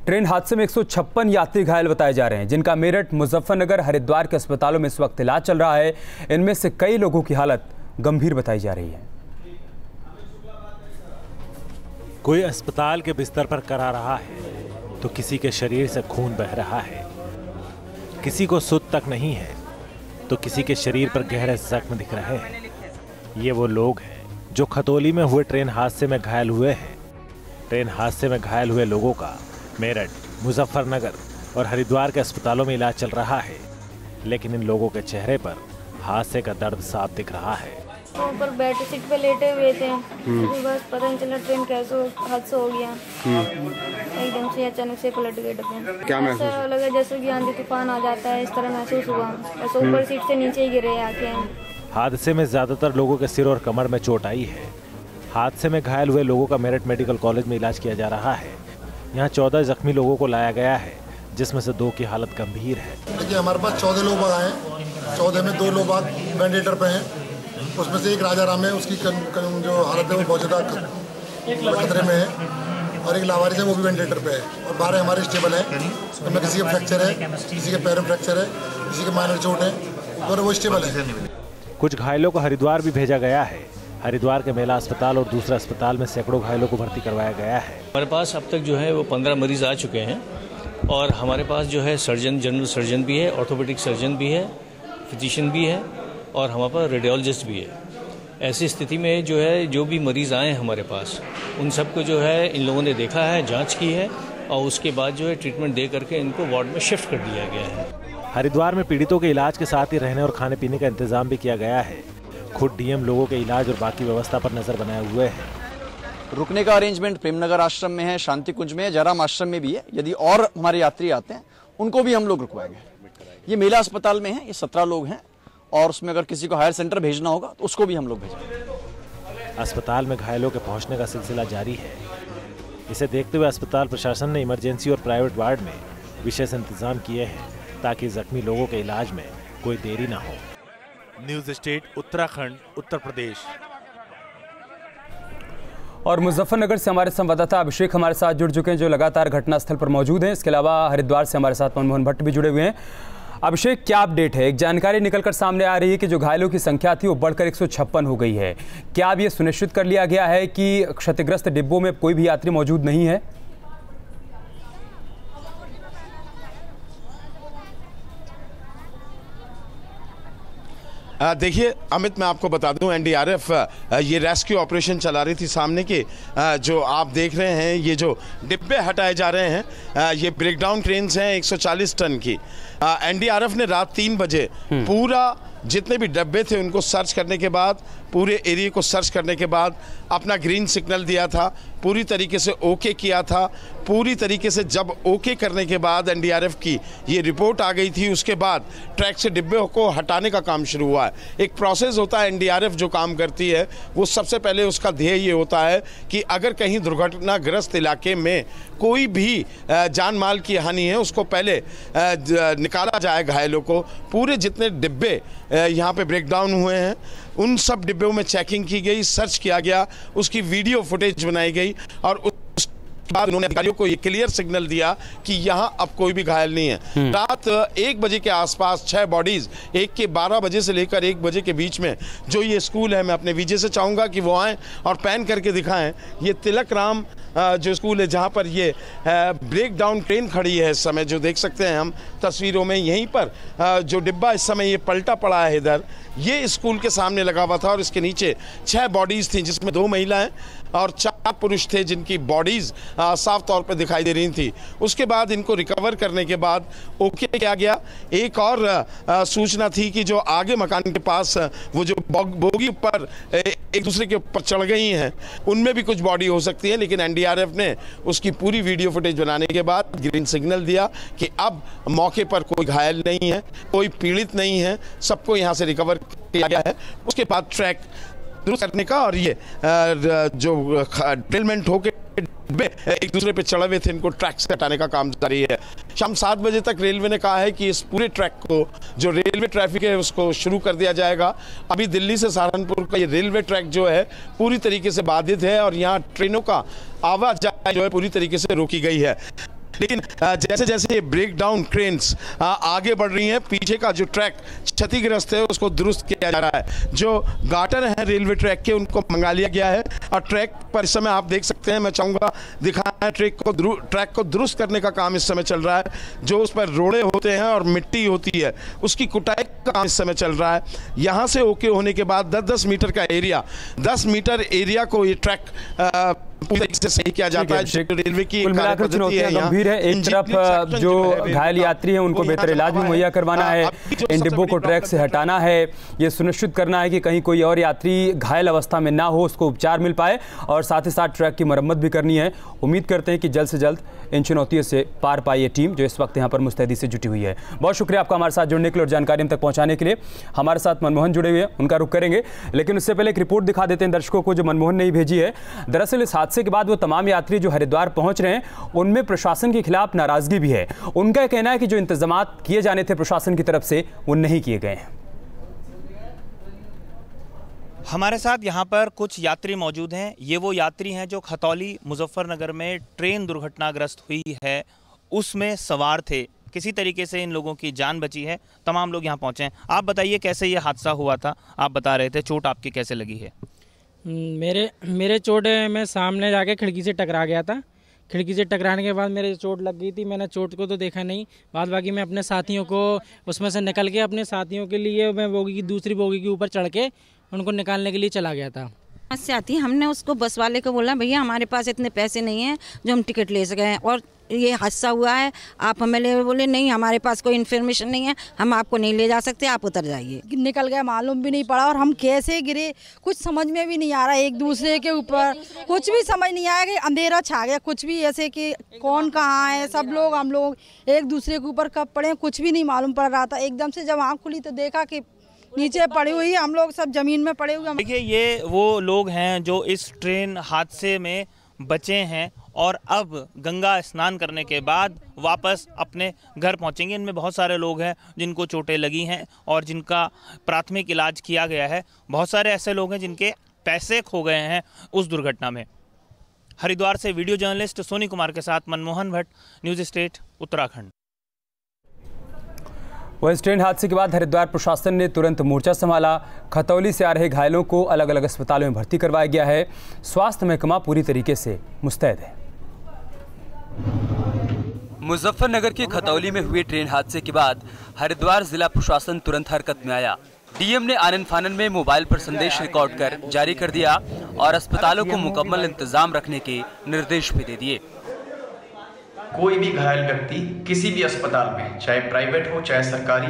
Train हादसे में 156 यात्री घायल बताए जा रहे हैं, जिनका मेरठ, मुजफ्फरनगर, हरिद्वार के अस्पतालों में इस वक्त इलाज चल रहा है। इनमें से कई लोगों की हालत गंभीर बताई जा रही है। कोई अस्पताल के बिस्तर पर करा रहा है तो किसी के शरीर से खून बह रहा है। किसी को सुध तक नहीं है तो किसी के शरीर पर गहरे जख्म दिख रहे हैं। ये वो लोग हैं जो खतौली में हुए ट्रेन हादसे में घायल हुए हैं। ट्रेन हादसे में घायल हुए लोगों का मेरठ, मुजफ्फरनगर और हरिद्वार के अस्पतालों में इलाज चल रहा है, लेकिन इन लोगों के चेहरे पर हादसे का दर्द साफ दिख रहा है। ऊपर बैठ सीट पे लेटे हुए थे, बस पता नहीं चला ट्रेन कैसे हादसा हो गया। एकदम से अचानक से पलट गए डब्बे। क्या महसूस ऐसा लगा जैसे कि आंधी तूफान आ जाता है, इस तरह महसूस हुआ। बस ऊपर सीट से नीचे ही गिरे आके। हादसे में ज्यादातर लोगों के सिर और कमर में चोट आई है। हादसे में घायल हुए लोगों का मेरठ मेडिकल कॉलेज में इलाज किया जा रहा है। यहाँ 14 जख्मी लोगों को लाया गया है, जिसमें से 2 की हालत गंभीर है। देखिए, हमारे पास 14 लोग आए हैं। 14 में 2 लोग वेंटिलेटर पे हैं। उसमें से एक राजा राम है, उसकी जो हालत है वो बहुत ज़्यादा खतरे में है, और एक लावारिस है, वो भी वेंटिलेटर पे है, और 12 हमारे स्टेबल हैं। उनमें किसी का फ्रैक्चर है, किसी के पैर में फ्रैक्चर है, किसी के माइनर चोट है, और वो स्टेबल है। कुछ घायलों को हरिद्वार भी भेजा गया है। हरिद्वार के मेला अस्पताल और दूसरा अस्पताल में सैकड़ों घायलों को भर्ती करवाया गया है। हमारे पास अब तक जो है वो 15 मरीज आ चुके हैं, और हमारे पास जो है सर्जन, जनरल सर्जन भी है, ऑर्थोपेडिक सर्जन भी है, फिजिशियन भी है, और हमारे पास रेडियोलॉजिस्ट भी है। ऐसी स्थिति में जो है जो भी मरीज आए हैं हमारे पास, उन सबको जो है इन लोगों ने देखा है, जांच की है, और उसके बाद जो है ट्रीटमेंट दे करके इनको वार्ड में शिफ्ट कर दिया गया है। हरिद्वार में पीड़ितों के इलाज के साथ ही रहने और खाने पीने का इंतजाम भी किया गया है। खुद डीएम लोगों के इलाज और बाकी व्यवस्था पर नजर बनाए हुए हैं। रुकने का अरेंजमेंट प्रेमनगर आश्रम में है, शांति कुंज में है, जयराम आश्रम में भी है। यदि और हमारे यात्री आते हैं उनको भी हम लोग रुकवाएंगे। ये मेला अस्पताल में है, ये 17 लोग हैं, और उसमें अगर किसी को हायर सेंटर भेजना होगा तो उसको भी हम लोग भेजेंगे। अस्पताल में घायलों के पहुंचने का सिलसिला जारी है। इसे देखते हुए अस्पताल प्रशासन ने इमरजेंसी और प्राइवेट वार्ड में विशेष इंतजाम किए हैं, ताकि जख्मी लोगों के इलाज में कोई देरी ना हो। News state, Uttarakhand, Uttar Pradesh. और मुजफ्फरनगर से हमारे संवाददाता अभिषेक हमारे साथ जुड़ चुके हैं, जो लगातार घटनास्थल पर मौजूद हैं। इसके अलावा हरिद्वार से हमारे साथ मनमोहन भट्ट भी जुड़े हुए हैं। अभिषेक, क्या अपडेट है? एक जानकारी निकलकर सामने आ रही है कि जो घायलों की संख्या थी वो बढ़कर 156 हो गई है। क्या अब ये सुनिश्चित कर लिया गया है कि क्षतिग्रस्त डिब्बों में कोई भी यात्री मौजूद नहीं है? देखिए अमित, मैं आपको बता दूं, एनडीआरएफ ये रेस्क्यू ऑपरेशन चला रही थी। सामने के जो आप देख रहे हैं, ये जो डिब्बे हटाए जा रहे हैं, ये ब्रेकडाउन ट्रेन्स हैं 140 टन की। एनडीआरएफ ने रात 3 बजे पूरा जितने भी डब्बे थे उनको सर्च करने के बाद, पूरे एरिया को सर्च करने के बाद अपना ग्रीन सिग्नल दिया था, पूरी तरीके से ओके किया था। पूरी तरीके से जब ओके करने के बाद एनडीआरएफ की ये रिपोर्ट आ गई थी, उसके बाद ट्रैक से डिब्बे को हटाने का काम शुरू हुआ है। एक प्रोसेस होता है, एनडीआरएफ जो काम करती है वो सबसे पहले उसका ध्येय ये होता है कि अगर कहीं दुर्घटनाग्रस्त इलाके में कोई भी जान माल की हानि है, उसको पहले निकाला जाए घायलों को। पूरे जितने डिब्बे यहाँ पे ब्रेकडाउन हुए हैं उन सब डिब्बों में चेकिंग की गई, सर्च किया गया, उसकी वीडियो फुटेज बनाई गई, और उसके बाद उन्होंने अधिकारियों को ये क्लियर सिग्नल दिया कि यहाँ अब कोई भी घायल नहीं है। रात 1 बजे के आसपास 6 बॉडीज, 1 के 12 बजे से लेकर 1 बजे के बीच में जो ये स्कूल है, मैं अपने विजय से चाहूँगा कि वो आएँ और पैन करके दिखाएं। ये तिलक राम जो स्कूल है, जहाँ पर ये ब्रेक डाउन ट्रेन खड़ी है इस समय, जो देख सकते हैं हम तस्वीरों में। यहीं पर जो डिब्बा इस समय ये पलटा पड़ा है इधर, ये स्कूल के सामने लगा हुआ था, और इसके नीचे 6 बॉडीज़ थी, जिसमें 2 महिलाएं और 4 पुरुष थे, जिनकी बॉडीज़ साफ तौर पर दिखाई दे रही थी। उसके बाद इनको रिकवर करने के बाद ओके किया गया। एक और सूचना थी कि जो आगे मकान के पास वो जो बोगी ऊपर एक दूसरे के ऊपर चढ़ गई हैं, उनमें भी कुछ बॉडी हो सकती है, लेकिन एनडीआरएफ ने उसकी पूरी वीडियो फुटेज बनाने के बाद ग्रीन सिग्नल दिया कि अब मौके पर कोई घायल नहीं है, कोई पीड़ित नहीं है, सबको यहाँ से रिकवर किया गया है। उसके बाद ट्रैक दुरुस्त करने का, और ये जो ड्रिलमेंट होके एक दूसरे पे चढ़े हुए थे, इनको ट्रैक से हटाने का काम जारी है। शाम 7 बजे तक रेलवे ने कहा है कि इस पूरे ट्रैक को, जो रेलवे ट्रैफिक है, उसको शुरू कर दिया जाएगा। अभी दिल्ली से सहारनपुर का ये रेलवे ट्रैक जो है पूरी तरीके से बाधित है, और यहाँ ट्रेनों का आवाजाही जो है पूरी तरीके से रोकी गई है। लेकिन जैसे जैसे ये ब्रेक डाउन ट्रेन्स आगे बढ़ रही हैं, पीछे का जो ट्रैक क्षतिग्रस्त है उसको दुरुस्त किया जा रहा है। जो गार्टर हैं रेलवे ट्रैक के उनको मंगा लिया गया है और ट्रैक पर इस समय आप देख सकते हैं, मैं चाहूँगा दिखाएं, ट्रैक को दुरुस्त करने का काम इस समय चल रहा है। जो उस पर रोड़े होते हैं और मिट्टी होती है उसकी कुटाई का काम इस समय चल रहा है। यहाँ से ओके होने के बाद 10-10 मीटर का एरिया, 10 मीटर एरिया को ये ट्रैक पूरी तरीके से सही किया जाता है। रेलवे की कुल मिलाकर चुनौतियां गंभीर है। एक तरफ जो घायल यात्री हैं उनको बेहतर इलाज भी मुहैया करवाना है, इन डिब्बों को ट्रैक से हटाना है, ये सुनिश्चित करना है कि कहीं कोई और यात्री घायल अवस्था में ना हो, उसको उपचार मिल पाए, और साथ ही साथ ट्रैक की मरम्मत भी करनी है। उम्मीद करते हैं कि जल्द से जल्द इन चुनौतियों से पार पाए ये टीम जो इस वक्त यहाँ पर मुस्तैदी से जुटी हुई है। बहुत शुक्रिया आपका हमारे साथ जुड़ने के लिए और जानकारी हम तक पहुँचाने के लिए। हमारे साथ मनमोहन जुड़े हुए हैं, उनका रुख करेंगे, लेकिन उससे पहले एक रिपोर्ट दिखा देते हैं दर्शकों को जो मनमोहन ने ही भेजी है। दरअसल इस हादसे के बाद वो तमाम यात्री जो हरिद्वार पहुंच रहे हैं उनमें प्रशासन के खिलाफ नाराजगी भी है। उनका कहना है कि जो इंतजामात किए जाने थे प्रशासन की तरफ से वो नहीं किए गए हैं। हमारे साथ यहाँ पर कुछ यात्री मौजूद हैं। ये वो यात्री हैं जो खतौली मुजफ्फरनगर में ट्रेन दुर्घटनाग्रस्त हुई है उसमें सवार थे। किसी तरीके से इन लोगों की जान बची है। तमाम लोग यहाँ पहुँचे हैं। आप बताइए कैसे ये हादसा हुआ था? आप बता रहे थे चोट आपकी कैसे लगी है? मेरे चोट है, मैं सामने जाके खिड़की से टकरा गया था। खिड़की से टकराने के बाद मेरे चोट लग गई थी। मैंने चोट को तो देखा नहीं, बाद बाकी मैं अपने साथियों को उसमें से निकल के अपने साथियों के लिए मैं दूसरी बोगी के ऊपर चढ़ के उनको निकालने के लिए चला गया था। से आती हमने उसको बस वाले को बोला भैया हमारे पास इतने पैसे नहीं हैं जो हम टिकट ले सकें और ये हादसा हुआ है, आप हमें ले। बोले नहीं हमारे पास कोई इन्फॉर्मेशन नहीं है, हम आपको नहीं ले जा सकते, आप उतर जाइए। निकल गए, मालूम भी नहीं पड़ा और हम कैसे गिरे कुछ समझ में भी नहीं आ रहा। एक दूसरे के ऊपर कुछ भी समझ नहीं आया कि अंधेरा छा गया, कुछ भी ऐसे कि कौन कहाँ है। सब लोग हम लोग एक दूसरे के ऊपर कब पड़े कुछ भी नहीं मालूम पड़ रहा था। एकदम से जब आँख खुली तो देखा कि नीचे पड़ी हुई हम लोग सब जमीन में पड़े हुए। देखिए ये वो लोग हैं जो इस ट्रेन हादसे में बचे हैं और अब गंगा स्नान करने के बाद वापस अपने घर पहुंचेंगे। इनमें बहुत सारे लोग हैं जिनको चोटें लगी हैं और जिनका प्राथमिक इलाज किया गया है। बहुत सारे ऐसे लोग हैं जिनके पैसे खो गए हैं उस दुर्घटना में। हरिद्वार से वीडियो जर्नलिस्ट सोनी कुमार के साथ मनमोहन भट्ट, न्यूज़ स्टेट उत्तराखंड। वह ट्रेन हादसे के बाद हरिद्वार प्रशासन ने तुरंत मोर्चा संभाला। खतौली से आ रहे घायलों को अलग अलग अस्पतालों में भर्ती करवाया गया है। स्वास्थ्य महकमा पूरी तरीके से मुस्तैद है। मुजफ्फरनगर के खतौली में हुए ट्रेन हादसे के बाद हरिद्वार जिला प्रशासन तुरंत हरकत में आया। डीएम ने आनन फानन में मोबाइल पर संदेश रिकॉर्ड कर जारी कर दिया और अस्पतालों को मुकम्मल इंतजाम रखने के निर्देश भी दे दिए। कोई भी घायल व्यक्ति किसी भी अस्पताल में, चाहे प्राइवेट हो चाहे सरकारी,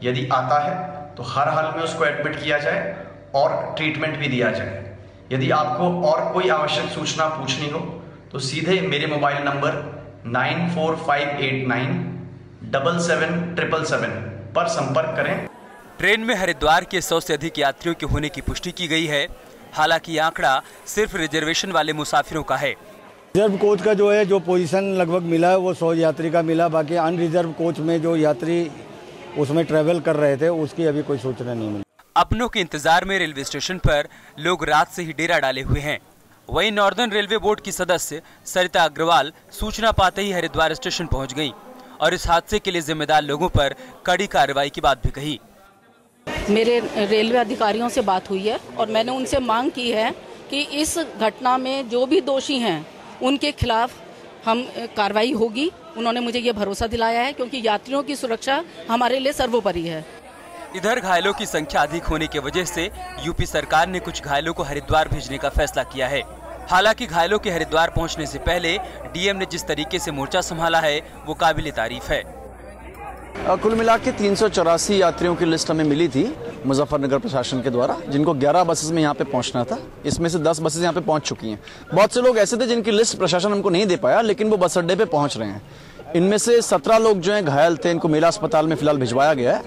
यदि आता है तो हर हाल में उसको एडमिट किया जाए और ट्रीटमेंट भी दिया जाए। यदि आपको और कोई आवश्यक सूचना पूछनी हो तो सीधे मेरे मोबाइल नंबर 9458897777 पर संपर्क करें। ट्रेन में हरिद्वार के 100 से अधिक यात्रियों के होने की पुष्टि की गई है। हालांकि ये आंकड़ा सिर्फ रिजर्वेशन वाले मुसाफिरों का है। रिजर्व कोच का जो है जो पोजीशन लगभग मिला है वो 100 यात्री का मिला। बाकी अनरिजर्व कोच में जो यात्री उसमें ट्रेवल कर रहे थे उसकी अभी कोई सूचना नहीं मिली। अपनों के इंतजार में रेलवे स्टेशन पर लोग रात से ही डेरा डाले हुए हैं। वहीं नॉर्दर्न रेलवे बोर्ड की सदस्य सरिता अग्रवाल सूचना पाते ही हरिद्वार स्टेशन पहुंच गईं और इस हादसे के लिए जिम्मेदार लोगों पर कड़ी कार्रवाई की बात भी कही। मेरे रेलवे अधिकारियों से बात हुई है और मैंने उनसे मांग की है कि इस घटना में जो भी दोषी हैं उनके खिलाफ हम कार्रवाई होगी। उन्होंने मुझे ये भरोसा दिलाया है क्योंकि यात्रियों की सुरक्षा हमारे लिए सर्वोपरि है। इधर घायलों की संख्या अधिक होने की वजह से यूपी सरकार ने कुछ घायलों को हरिद्वार भेजने का फैसला किया है। हालांकि घायलों के हरिद्वार पहुंचने से पहले डीएम ने जिस तरीके से मोर्चा संभाला है वो काबिल तारीफ है। कुल मिला के 384 यात्रियों की लिस्ट हमें मिली थी मुजफ्फरनगर प्रशासन के द्वारा, जिनको 11 बसेस में यहाँ पे पहुँचना था। इसमें से 10 बसेस यहाँ पे पहुँच चुकी हैं। बहुत से लोग ऐसे थे जिनकी लिस्ट प्रशासन हमको नहीं दे पाया, लेकिन वो बस अड्डे पे पहुँच रहे हैं। इनमें से 17 लोग जो हैं घायल थे, इनको मेला अस्पताल में फिलहाल भिजवाया गया है।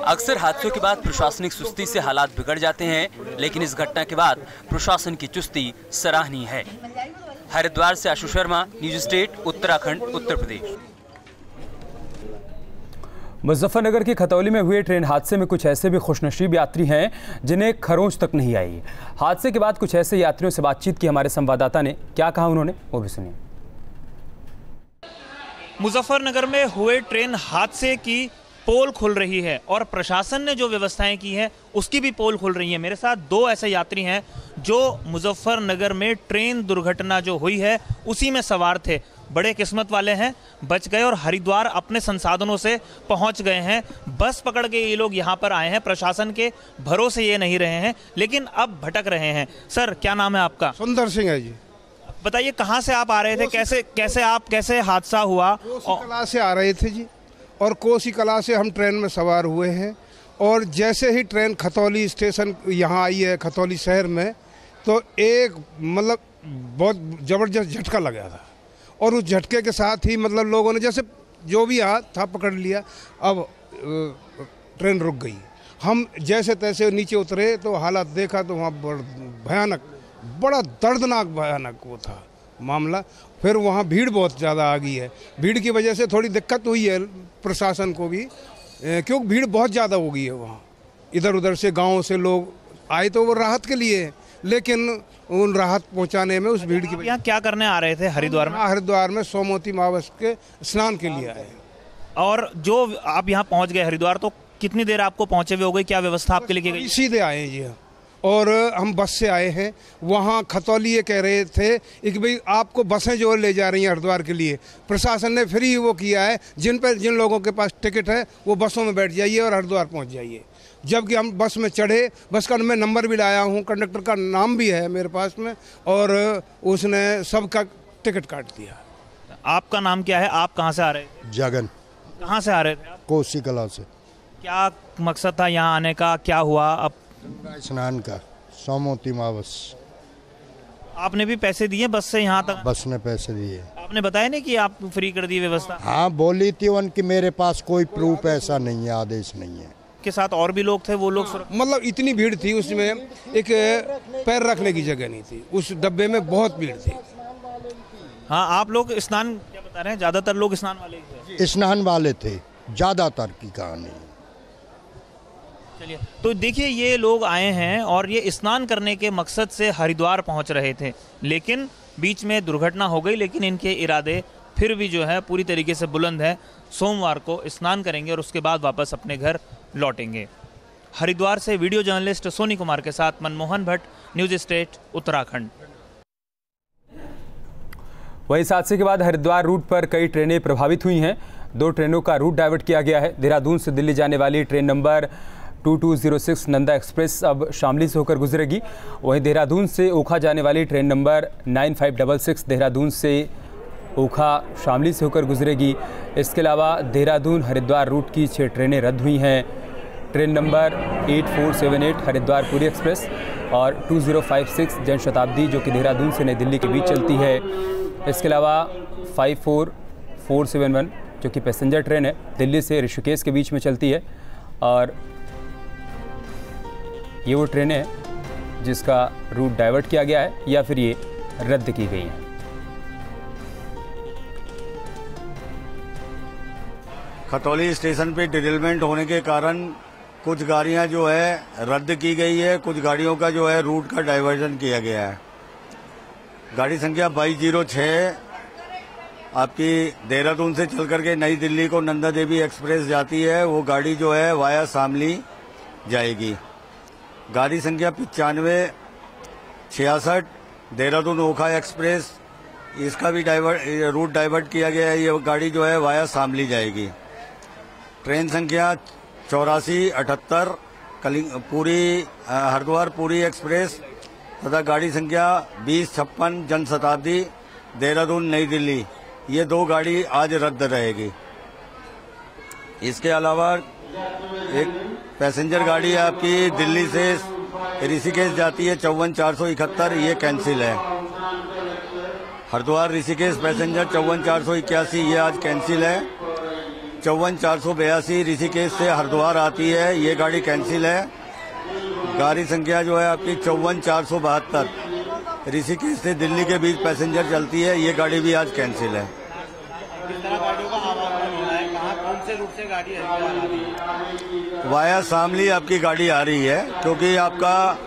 अक्सर हादसों के बाद प्रशासनिक सुस्ती से हालात बिगड़ जाते हैं, लेकिन इस घटना के बाद प्रशासन की चुस्ती सराहनीय है। हरिद्वार से आशु शर्मा, न्यूज़ स्टेट उत्तराखंड उत्तर प्रदेश। मुजफ्फरनगर की खतौली में हुए ट्रेन हादसे में कुछ ऐसे भी खुशनसीब यात्री हैं जिन्हें खरोंच तक नहीं आई। हादसे के बाद कुछ ऐसे यात्रियों से बातचीत की हमारे संवाददाता ने। क्या कहा उन्होंने वो भी सुनिए। मुजफ्फरनगर में हुए ट्रेन हादसे की पोल खुल रही है और प्रशासन ने जो व्यवस्थाएं की हैं उसकी भी पोल खुल रही है। मेरे साथ दो ऐसे यात्री हैं जो मुजफ्फरनगर में ट्रेन दुर्घटना जो हुई है उसी में सवार थे। बड़े किस्मत वाले हैं, बच गए और हरिद्वार अपने संसाधनों से पहुंच गए हैं। बस पकड़ के ये लोग यहाँ पर आए हैं, प्रशासन के भरोसे ये नहीं रहे हैं, लेकिन अब भटक रहे हैं। सर, क्या नाम है आपका? सुंदर सिंह है जी। बताइए, कहाँ से आप आ रहे थे? कैसे हादसा हुआ? कोसी कला से आ रहे थे जी, और कोसी कला से हम ट्रेन में सवार हुए हैं, और जैसे ही ट्रेन खतौली स्टेशन यहाँ आई है, खतौली शहर में, तो एक मतलब बहुत ज़बरदस्त झटका लगा था, और उस झटके के साथ ही मतलब लोगों ने जैसे जो भी हाथ था पकड़ लिया। अब ट्रेन रुक गई। हम जैसे तैसे नीचे उतरे तो हालात देखा तो वहाँ भयानक, बड़ा दर्दनाक भयानक वो था मामला। फिर वहाँ भीड़ बहुत ज़्यादा आ गई है। भीड़ की वजह से थोड़ी दिक्कत हुई है प्रशासन को भी, क्योंकि भीड़ बहुत ज़्यादा हो गई है वहाँ। इधर उधर से गाँव से लोग आए तो वो राहत के लिए, लेकिन उन राहत पहुंचाने में उस भीड़ की वजह। यहाँ क्या करने आ रहे थे हरिद्वार में? हरिद्वार में सोमवती मावस के स्नान के लिए आए। और जो आप यहाँ पहुंच गए हरिद्वार, तो कितनी देर आपको पहुंचे हुए हो गई? क्या व्यवस्था आपके लिए की गई? सीधे आए हैं जी, और हम बस से आए हैं। वहाँ खतौली ये कह रहे थे कि भाई आपको बसें जो ले जा रही हैं हरिद्वार के लिए, प्रशासन ने फ्री वो किया है, जिन लोगों के पास टिकट है वो बसों में बैठ जाइए और हरिद्वार पहुँच जाइए। जबकि हम बस में चढ़े, बस का मैं नंबर भी लाया हूँ, कंडक्टर का नाम भी है मेरे पास में, और उसने सबका टिकट काट दिया। आपका नाम क्या है? आप कहाँ से आ रहे थे? जगन। कहाँ से आ रहे थे? कोसी कला से। क्या मकसद था यहाँ आने का? क्या हुआ? अब स्नान का, सोमवती मावस। आपने भी पैसे दिए बस से यहाँ तक? बस ने पैसे दिए। आपने बताया नहीं कि आप फ्री कर दी व्यवस्था? हाँ, बोली थी उनकी, मेरे पास कोई प्रूफ ऐसा नहीं है, आदेश नहीं है। के साथ और भी लोग थे, वो लोग मतलब इतनी भीड़ थी उसमें, एक पैर रखने की जगह नहीं थी उस डब्बे में, बहुत भीड़ थी। हाँ, आप लोग स्नान क्या बता रहे हैं? ज्यादातर लोग स्नान वाले थे? स्नान वाले थे ज्यादातर की कहानी। चलिए, तो देखिए, ये लोग आए हैं और ये स्नान करने के मकसद से हरिद्वार पहुंच रहे थे, लेकिन बीच में दुर्घटना हो गई। लेकिन इनके इरादे फिर भी जो है पूरी तरीके से बुलंद है। सोमवार को स्नान करेंगे और उसके बाद वापस अपने घर लौटेंगे। हरिद्वार से वीडियो जर्नलिस्ट सोनी कुमार के साथ मनमोहन भट्ट, न्यूज स्टेट उत्तराखंड। वहीं इस हादसे के बाद हरिद्वार रूट पर कई ट्रेनें प्रभावित हुई हैं। 2 ट्रेनों का रूट डाइवर्ट किया गया है। देहरादून से दिल्ली जाने वाली ट्रेन नंबर 2206 नंदा एक्सप्रेस अब शामली से होकर गुजरेगी। वहीं देहरादून से ओखा जाने वाली ट्रेन नंबर 9566 देहरादून से ओखा शामली से होकर गुजरेगी। इसके अलावा देहरादून हरिद्वार रूट की 6 ट्रेनें रद्द हुई हैं। Train number 8478 Haridwar Puri express और 2056 जनशताब्दी जो कि देहरादून से नई दिल्ली के बीच चलती है। इसके अलावा 54471 जो कि पैसेंजर ट्रेन है, दिल्ली से ऋषिकेश के बीच में चलती है, और ये वो ट्रेनें हैं जिसका रूट डाइवर्ट किया गया है या फिर ये रद्द की गई हैं। खतौली स्टेशन पे डिरेलमेंट होने के कारण कुछ गाड़ियां जो है रद्द की गई है, कुछ गाड़ियों का जो है रूट का डाइवर्जन किया गया है। गाड़ी संख्या 2206 आपकी देहरादून से चल करके नई दिल्ली को नंदा देवी एक्सप्रेस जाती है, वो गाड़ी जो है वाया शामली जाएगी। गाड़ी संख्या 9566 देहरादून ओखा एक्सप्रेस, इसका भी रूट डाइवर्ट किया गया है, ये गाड़ी जो है वाया शामली जाएगी। ट्रेन संख्या 8478 पूरी हरिद्वार पूरी एक्सप्रेस तथा गाड़ी संख्या 2056 जनशताब्दी देहरादून नई दिल्ली, ये 2 गाड़ी आज रद्द रहेगी। इसके अलावा एक पैसेंजर गाड़ी आपकी दिल्ली से ऋषिकेश जाती है 54471, ये कैंसिल है। हरिद्वार ऋषिकेश पैसेंजर 54481 ये आज कैंसिल है। 54482 ऋषिकेश से हरिद्वार आती है, ये गाड़ी कैंसिल है। गाड़ी संख्या जो है आपकी 54472 ऋषिकेश से दिल्ली के बीच पैसेंजर चलती है, ये गाड़ी भी आज कैंसिल है। वाया शामली आपकी गाड़ी आ रही है, क्योंकि आपका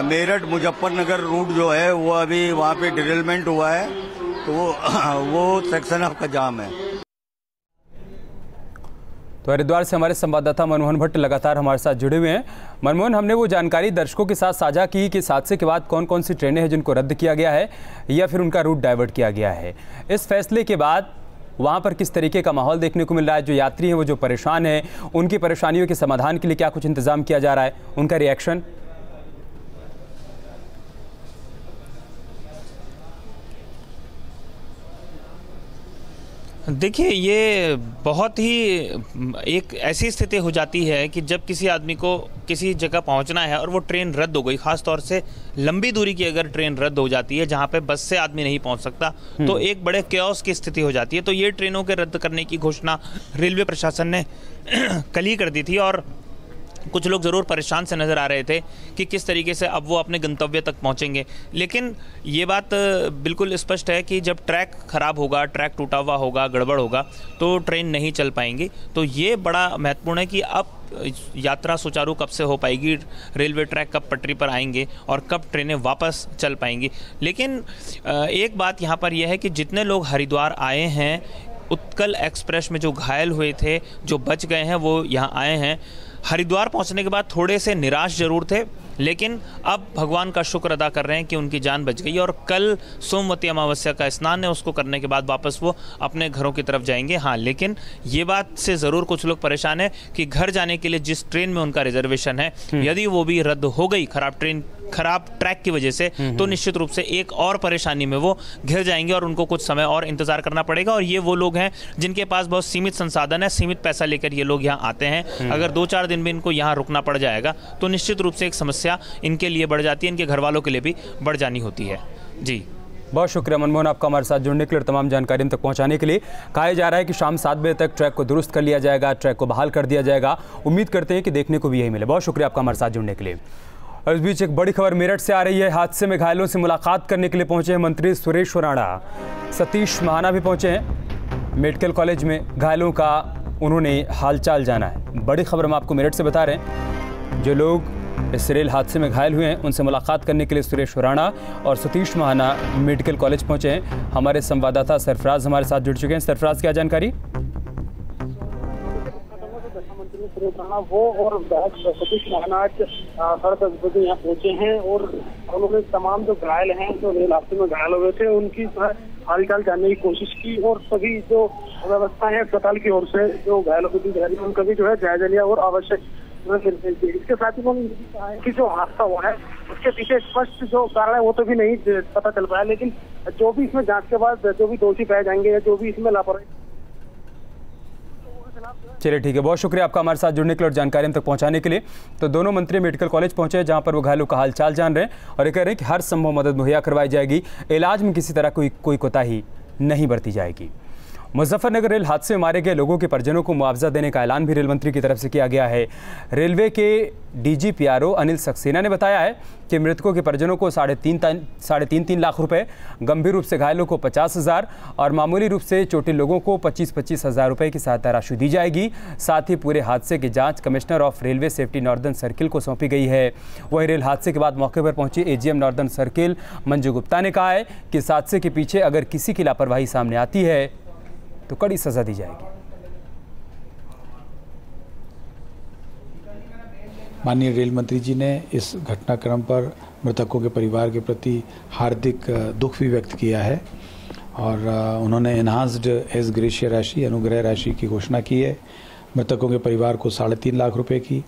मेरठ मुजफ्फरनगर रूट जो है वो अभी वहाँ पे डिरेलमेंट हुआ है, तो वो सेक्शन आपका जाम है। तो हरिद्वार से हमारे संवाददाता मनमोहन भट्ट लगातार हमारे साथ जुड़े हुए हैं। मनमोहन, हमने वो जानकारी दर्शकों के साथ साझा की कि इस हादसे के बाद कौन कौन सी ट्रेनें हैं जिनको रद्द किया गया है या फिर उनका रूट डाइवर्ट किया गया है। इस फैसले के बाद वहाँ पर किस तरीके का माहौल देखने को मिल रहा है, जो यात्री हैं वो जो परेशान हैं उनकी परेशानियों के समाधान के लिए क्या कुछ इंतजाम किया जा रहा है, उनका रिएक्शन? देखिए, ये बहुत ही एक ऐसी स्थिति हो जाती है कि जब किसी आदमी को किसी जगह पहुंचना है और वो ट्रेन रद्द हो गई, खास तौर से लंबी दूरी की अगर ट्रेन रद्द हो जाती है जहां पे बस से आदमी नहीं पहुंच सकता, तो एक बड़े कैओस की स्थिति हो जाती है। तो ये ट्रेनों के रद्द करने की घोषणा रेलवे प्रशासन ने कल ही कर दी थी और कुछ लोग ज़रूर परेशान से नज़र आ रहे थे कि किस तरीके से अब वो अपने गंतव्य तक पहुंचेंगे। लेकिन ये बात बिल्कुल स्पष्ट है कि जब ट्रैक ख़राब होगा, ट्रैक टूटा हुआ होगा, गड़बड़ होगा, तो ट्रेन नहीं चल पाएंगी। तो ये बड़ा महत्वपूर्ण है कि अब यात्रा सुचारू कब से हो पाएगी, रेलवे ट्रैक कब पटरी पर आएंगे और कब ट्रेनें वापस चल पाएंगी। लेकिन एक बात यहाँ पर यह है कि जितने लोग हरिद्वार आए हैं, उत्कल एक्सप्रेस में जो घायल हुए थे, जो बच गए हैं, वो यहाँ आए हैं। हरिद्वार पहुंचने के बाद थोड़े से निराश जरूर थे, लेकिन अब भगवान का शुक्र अदा कर रहे हैं कि उनकी जान बच गई और कल सोमवती अमावस्या का स्नान है, उसको करने के बाद वापस वो अपने घरों की तरफ जाएंगे। हाँ, लेकिन ये बात से ज़रूर कुछ लोग परेशान हैं कि घर जाने के लिए जिस ट्रेन में उनका रिजर्वेशन है, यदि वो भी रद्द हो गई खराब ट्रैक की वजह से, तो निश्चित रूप से एक और परेशानी में वो घिर जाएंगे और उनको कुछ समय और इंतजार करना पड़ेगा। और ये वो लोग हैं जिनके पास बहुत सीमित संसाधन है, सीमित पैसा लेकर ये लोग यहाँ आते हैं। अगर 2-4 दिन में इनको यहाँ रुकना पड़ जाएगा तो निश्चित रूप से एक समस्या इनके लिए बढ़ जाती है, इनके घर वालों के लिए भी बढ़ जानी होती है। जी, बहुत शुक्रिया मनमोहन आपका हमारे साथ जुड़ने के लिए और तमाम जानकारी हम तक पहुंचाने के लिए। कहा जा रहा है कि शाम 7 बजे तक ट्रैक को दुरुस्त कर लिया जाएगा, ट्रैक को बहाल कर दिया जाएगा। उम्मीद करते हैं कि देखने को भी यही मिले। बहुत शुक्रिया आपका हमारे साथ जुड़ने के लिए। और इस बीच एक बड़ी खबर मेरठ से आ रही है। हादसे में घायलों से मुलाकात करने के लिए पहुंचे हैं मंत्री सुरेश राणा। सतीश महाना भी पहुंचे हैं। मेडिकल कॉलेज में घायलों का उन्होंने हालचाल जाना है। बड़ी खबर हम आपको मेरठ से बता रहे हैं। जो लोग इस रेल हादसे में घायल हुए हैं उनसे मुलाकात करने के लिए सुरेश राणा और सतीश महाना मेडिकल कॉलेज पहुंचे हैं। हमारे संवाददाता सरफराज हमारे साथ जुड़ चुके हैं। सरफराज, क्या जानकारी? वो और सतीश महाना आज 10:30 बजे यहाँ पहुंचे हैं और उन्होंने तमाम जो घायल हैं, जो रेल हादसे में घायल हुए थे, उनकी हालचाल जानने की कोशिश की और सभी जो व्यवस्था है अस्पताल की ओर से जो घायलों की घायल उनका भी जो है जायजा लिया और आवश्यक निर्देश दिए। इसके साथ ही उन्होंने कहा है कि जो हादसा हुआ है उसके पीछे स्पष्ट जो कारण है वो तो भी नहीं पता चल पाया, लेकिन जो भी इसमें जांच के बाद जो भी दोषी पाए जाएंगे या जो भी इसमें लापरवाही। चलिए ठीक है, बहुत शुक्रिया आपका हमारे साथ जुड़ने के लिए और जानकारी हम तक पहुंचाने के लिए। तो दोनों मंत्री मेडिकल कॉलेज पहुंचे हैं जहां पर वो घायलों का हालचाल जान रहे हैं और ये कह रहे हैं कि हर संभव मदद मुहैया करवाई जाएगी। इलाज में किसी तरह कोई कोताही नहीं बरती जाएगी। मुजफ्फरनगर रेल हादसे में मारे गए लोगों के परिजनों को मुआवजा देने का ऐलान भी रेल मंत्री की तरफ से किया गया है। रेलवे के DGPRO अनिल सक्सेना ने बताया है कि मृतकों के परिजनों को 3.5 लाख रुपए, गंभीर रूप से घायलों को 50,000 और मामूली रूप से चोटिल लोगों को 25-25 हज़ार रुपये की सहायता राशि दी जाएगी। साथ ही पूरे हादसे की जांच commissioner of railway safety northern circle को सौंपी गई है। वहीं रेल हादसे के बाद मौके पर पहुंची AGM northern circle Manju Gupta ने कहा है कि इस हादसे के पीछे अगर किसी की लापरवाही सामने आती है तो कड़ी सजा दी जाएगी। माननीय रेल मंत्री जी ने इस घटनाक्रम पर मृतकों के परिवार के प्रति हार्दिक दुख भी व्यक्त किया है और उन्होंने एनहांस्ड एज ग्रेशिया राशि, अनुग्रह राशि की घोषणा की है। मृतकों के परिवार को 3.5 लाख रुपए की,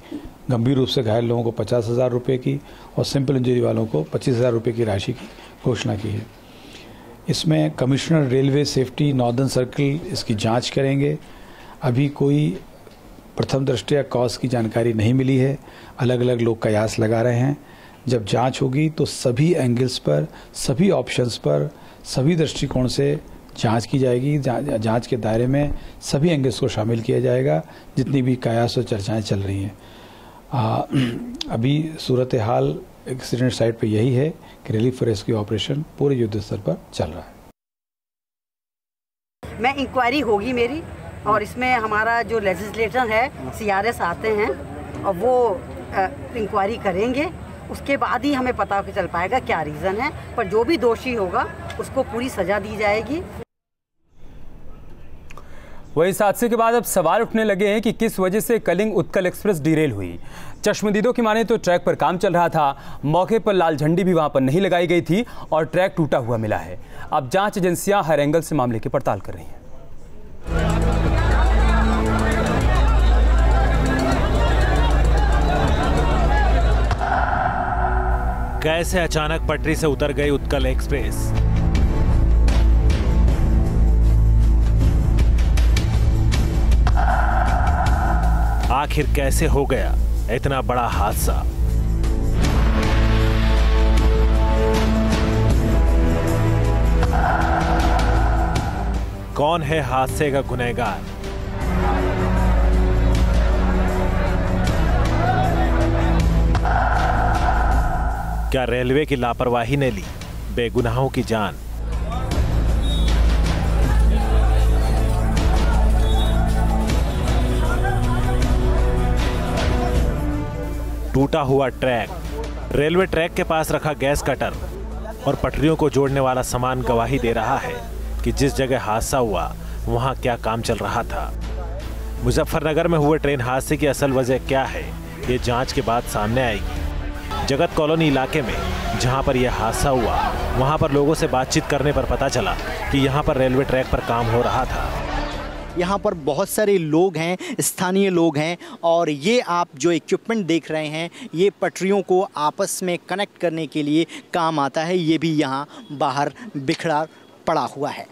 गंभीर रूप से घायल लोगों को 50,000 रुपये की और सिंपल इंजरी वालों को 25,000 रुपये की राशि की घोषणा की है। इसमें commissioner railway safety northern circle इसकी जांच करेंगे। अभी कोई प्रथम दृष्टया कॉज की जानकारी नहीं मिली है, अलग अलग लोग कयास लगा रहे हैं। जब जांच होगी तो सभी एंगल्स पर, सभी ऑप्शंस पर, सभी दृष्टिकोण से जांच की जाएगी। जांच के दायरे में सभी एंगल्स को शामिल किया जाएगा जितनी भी कयास और चर्चाएं चल रही हैं। अभी सूरत हाल एक्सीडेंट साइट पे यही है कि रिलीफ रेस्क्यू ऑपरेशन पूरे युद्ध स्तर पर चल रहा है। मैं इंक्वायरी होगी मेरी और इसमें हमारा जो लेजिस्लेटर है CRS आते हैं और वो इंक्वायरी करेंगे। उसके बाद ही हमें पता चल पाएगा क्या रीज़न है, पर जो भी दोषी होगा उसको पूरी सजा दी जाएगी। वहीं इस हादसे के बाद अब सवाल उठने लगे हैं कि किस वजह से कलिंग उत्कल एक्सप्रेस डिरेल हुई। चश्मदीदों की माने तो ट्रैक पर काम चल रहा था, मौके पर लाल झंडी भी वहां पर नहीं लगाई गई थी और ट्रैक टूटा हुआ मिला है। अब जांच एजेंसियां हर एंगल से मामले की पड़ताल कर रही हैं। कैसे अचानक पटरी से उतर गई उत्कल एक्सप्रेस? आखिर कैसे हो गया इतना बड़ा हादसा? कौन है हादसे का गुनहगार? क्या रेलवे की लापरवाही ने ली बेगुनाहों की जान? टूटा हुआ ट्रैक, रेलवे ट्रैक के पास रखा गैस कटर और पटरियों को जोड़ने वाला सामान गवाही दे रहा है कि जिस जगह हादसा हुआ वहां क्या काम चल रहा था। मुजफ्फरनगर में हुए ट्रेन हादसे की असल वजह क्या है, ये जांच के बाद सामने आएगी। जगत कॉलोनी इलाके में जहां पर यह हादसा हुआ वहां पर लोगों से बातचीत करने पर पता चला कि यहां पर रेलवे ट्रैक पर काम हो रहा था। यहाँ पर बहुत सारे लोग हैं, स्थानीय लोग हैं, और ये आप जो इक्विपमेंट देख रहे हैं ये पटरियों को आपस में कनेक्ट करने के लिए काम आता है। ये भी यहाँ बाहर बिखरा पड़ा हुआ है।